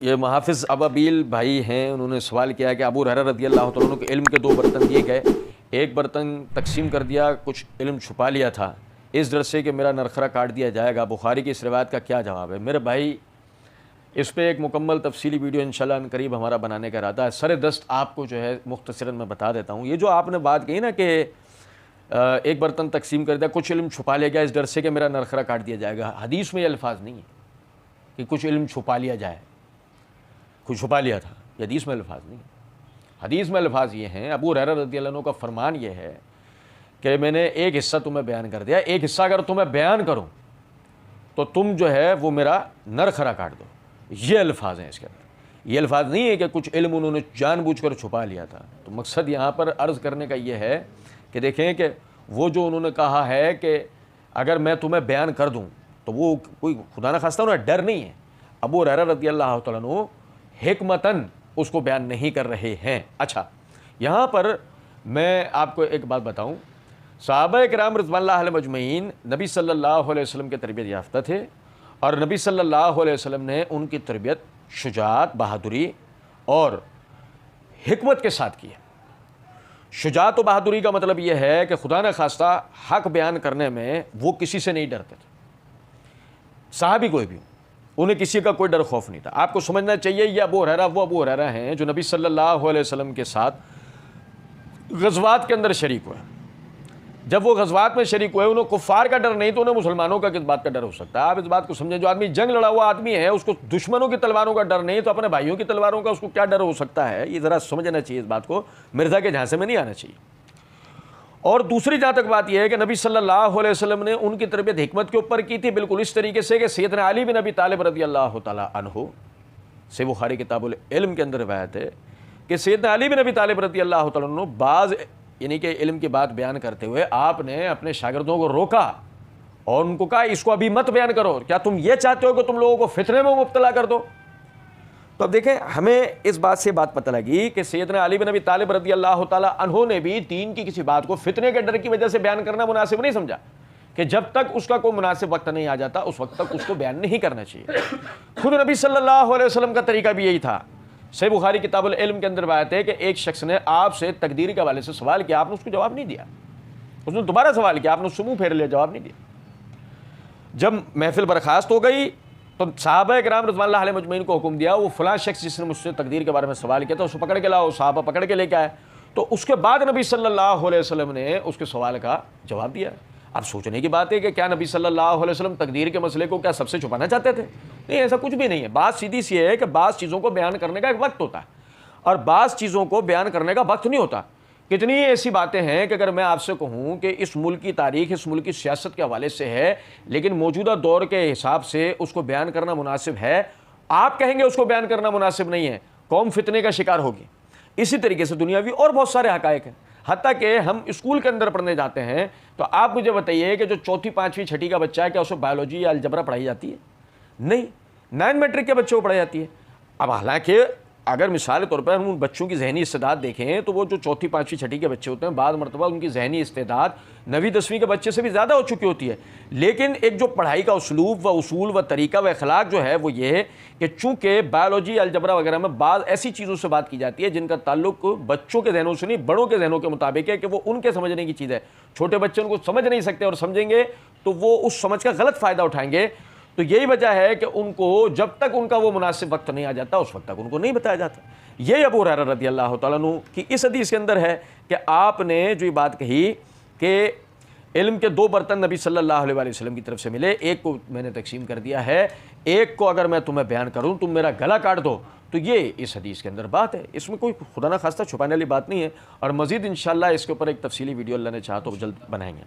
یہ محافظ ابابیل بھائی ہیں، انہوں نے سوال کیا کہ ابو ہریرہ رضی اللہ تعالیٰ عنہ کو علم کے 2 برتن دیے گئے، ایک برتن تقسیم کر دیا، کچھ علم چھپا لیا تھا، اس ڈر سے کہ میرا نرخرہ کاٹ دیا جائے گا، بخاری کی اس روایت کا کیا جواب ہے؟ میرے بھائی اس پہ ایک مکمل تفصیلی ویڈیو انشاءاللہ ان قریب ہمارا بنانے کا ارادہ ہے۔ سر دست آپ کو جو ہے مختصراً میں بتا دیتا ہوں۔ یہ جو آپ نے بات کہی نا کہ ایک برتن تقسیم کر دیا، کچھ علم چھپا لیا گیا اس ڈر سے کہ میرا نرخرہ کاٹ دیا جائے گا، حدیث میں یہ الفاظ نہیں ہے کہ کچھ علم چھپا لیا جائے، کچھ چھپا لیا تھا، یہ حدیث میں الفاظ نہیں ہے۔ حدیث میں الفاظ یہ ہیں، ابو ہریرہ رضی اللہ عنہ کا فرمان یہ ہے کہ میں نے ایک حصہ تمہیں بیان کر دیا، ایک حصہ اگر تمہیں بیان کروں تو تم جو ہے وہ میرا نرخرہ کاٹ دو، یہ الفاظ ہیں اس کے اندر۔ یہ الفاظ نہیں ہے کہ کچھ علم انہوں نے جان بوجھ کر چھپا لیا تھا۔ تو مقصد یہاں پر عرض کرنے کا یہ ہے کہ دیکھیں کہ وہ جو انہوں نے کہا ہے کہ اگر میں تمہیں بیان کر دوں تو وہ کوئی خدا نخواستہ انہیں ڈر نہیں ہے۔ ابو ہریرہ رضی اللہ تعالیٰ عنہ حکمتاً اس کو بیان نہیں کر رہے ہیں۔ اچھا، یہاں پر میں آپ کو ایک بات بتاؤں، صحابہ کرام رضوان اللہ علیہم اجمعین نبی صلی اللہ علیہ وسلم کے تربیت یافتہ تھے، اور نبی صلی اللہ علیہ وسلم نے ان کی تربیت شجاعت، بہادری اور حکمت کے ساتھ کی ہے۔ شجاعت و بہادری کا مطلب یہ ہے کہ خدا نہ خواستہ حق بیان کرنے میں وہ کسی سے نہیں ڈرتے تھے، صحابی کوئی بھی، انہیں کسی کا کوئی ڈر خوف نہیں تھا۔ آپ کو سمجھنا چاہیے یہ ابو ہریرہ وہ ابو ہریرہ ہیں جو نبی صلی اللہ علیہ وسلم کے ساتھ غزوات کے اندر شریک ہوئے۔ جب وہ غزوات میں شریک ہوئے، انہیں کفار کا ڈر نہیں تو انہیں مسلمانوں کا کس بات کا ڈر ہو سکتا ہے؟ آپ اس بات کو سمجھیں، جو آدمی جنگ لڑا ہوا آدمی ہے اس کو دشمنوں کی تلواروں کا ڈر نہیں تو اپنے بھائیوں کی تلواروں کا اس کو کیا ڈر ہو سکتا ہے؟ یہ ذرا سمجھنا چاہیے، اس بات کو مرزا کے جھانسے میں نہیں آنا چاہیے۔ اور دوسری جہاں تک بات یہ ہے کہ نبی صلی اللہ علیہ وسلم نے ان کی تربیت حکمت کے اوپر کی تھی، بالکل اس طریقے سے کہ سیدنا علی بن ابی طالب رضی اللہ تعالیٰ عنہ سے بخاری کتاب العلم کے اندر روایت ہے کہ سیدنا علی بن ابی طالب رضی اللہ تعالیٰ عنہ بعض یعنی کہ علم کی بات بیان کرتے ہوئے آپ نے اپنے شاگردوں کو روکا اور ان کو کہا اس کو ابھی مت بیان کرو، کیا تم یہ چاہتے ہو کہ تم لوگوں کو فتنے میں مبتلا کر دو؟ تو اب دیکھیں، ہمیں اس بات سے بات پتہ لگی کہ سیدنا علی بن ابی طالب رضی اللہ تعالیٰ عنہ نے بھی دین کی کسی بات کو فتنے کے ڈر کی وجہ سے بیان کرنا مناسب نہیں سمجھا، کہ جب تک اس کا کوئی مناسب وقت نہیں آ جاتا اس وقت تک اس کو بیان نہیں کرنا چاہیے۔ خود نبی صلی اللہ علیہ وسلم کا طریقہ بھی یہی تھا۔ صحیح بخاری کتاب العلم کے اندر بات ہے کہ ایک شخص نے آپ سے تقدیر کے حوالے سے سوال کیا، آپ نے اس کو جواب نہیں دیا، اس نے دوبارہ سوال کیا، آپ نے اس سے منہ پھیر لیا، جواب نہیں دیا۔ جب محفل برخاست ہو گئی تو صحابہ کرام رضوان اللہ علیہم اجمعین کو حکم دیا، وہ فلاں شخص جس نے مجھ سے تقدیر کے بارے میں سوال کیا تھا اس کو پکڑ کے لاؤ۔ صحابہ پکڑ کے لے کے آئے، تو اس کے بعد نبی صلی اللہ علیہ وسلم نے اس کے سوال کا جواب دیا۔ اب سوچنے کی بات ہے کہ کیا نبی صلی اللہ علیہ وسلم تقدیر کے مسئلے کو کیا سب سے چھپانا چاہتے تھے؟ نہیں، ایسا کچھ بھی نہیں ہے۔ بات سیدھی سی ہے کہ بعض چیزوں کو بیان کرنے کا ایک وقت ہوتا ہے اور بعض چیزوں کو بیان کرنے کا وقت نہیں ہوتا۔ کتنی ایسی باتیں ہیں کہ اگر میں آپ سے کہوں کہ اس ملک کی تاریخ اس ملک کی سیاست کے حوالے سے ہے لیکن موجودہ دور کے حساب سے اس کو بیان کرنا مناسب ہے، آپ کہیں گے اس کو بیان کرنا مناسب نہیں ہے، قوم فتنے کا شکار ہوگی۔ اسی طریقے سے دنیاوی اور بہت سارے حقائق ہیں، حتیٰ کہ ہم اسکول کے اندر پڑھنے جاتے ہیں تو آپ مجھے بتائیے کہ جو 4th 5ویں 6ٹھی کا بچہ ہے کیا اسے بایولوجی یا الجبرا پڑھائی جاتی ہے؟ نہیں، 9 میٹرک کے بچوں کو پڑھائی جاتی ہے۔ اب حالانکہ اگر مثال کے طور پر ہم ان بچوں کی ذہنی استعداد دیکھیں تو وہ جو 4th 5ویں 6ٹھی کے بچے ہوتے ہیں بعض مرتبہ ان کی ذہنی استعداد 9ویں 10ویں کے بچے سے بھی زیادہ ہو چکی ہوتی ہے، لیکن ایک جو پڑھائی کا اسلوب و اصول و طریقہ و اخلاق جو ہے وہ یہ ہے کہ چونکہ بایولوجی الجبرا وغیرہ میں بعض ایسی چیزوں سے بات کی جاتی ہے جن کا تعلق بچوں کے ذہنوں سے نہیں بڑوں کے ذہنوں کے مطابق ہے کہ وہ ان کے سمجھنے کی چیز ہے۔ چھوٹے بچے ان کو سمجھ نہیں سکتے اور سمجھیں گے تو وہ اس سمجھ کا غلط فائدہ اٹھائیں گے۔ تو یہی وجہ ہے کہ ان کو جب تک ان کا وہ مناسب وقت نہیں آ جاتا اس وقت تک ان کو نہیں بتایا جاتا۔ یہ ابو ہریرہ رضی اللہ تعالیٰ عنہ کی اس حدیث کے اندر ہے کہ آپ نے جو یہ بات کہی کہ علم کے 2 برتن نبی صلی اللہ علیہ وآلہ وسلم کی طرف سے ملے، ایک کو میں نے تقسیم کر دیا ہے، ایک کو اگر میں تمہیں بیان کروں تم میرا گلا کاٹ دو، تو یہ اس حدیث کے اندر بات ہے، اس میں کوئی خدا نہ خواستہ چھپانے والی بات نہیں ہے۔ اور مزید انشاءاللہ اس کے اوپر ایک تفصیلی ویڈیو اللہ نے چاہا تو جلد بنائیں گے۔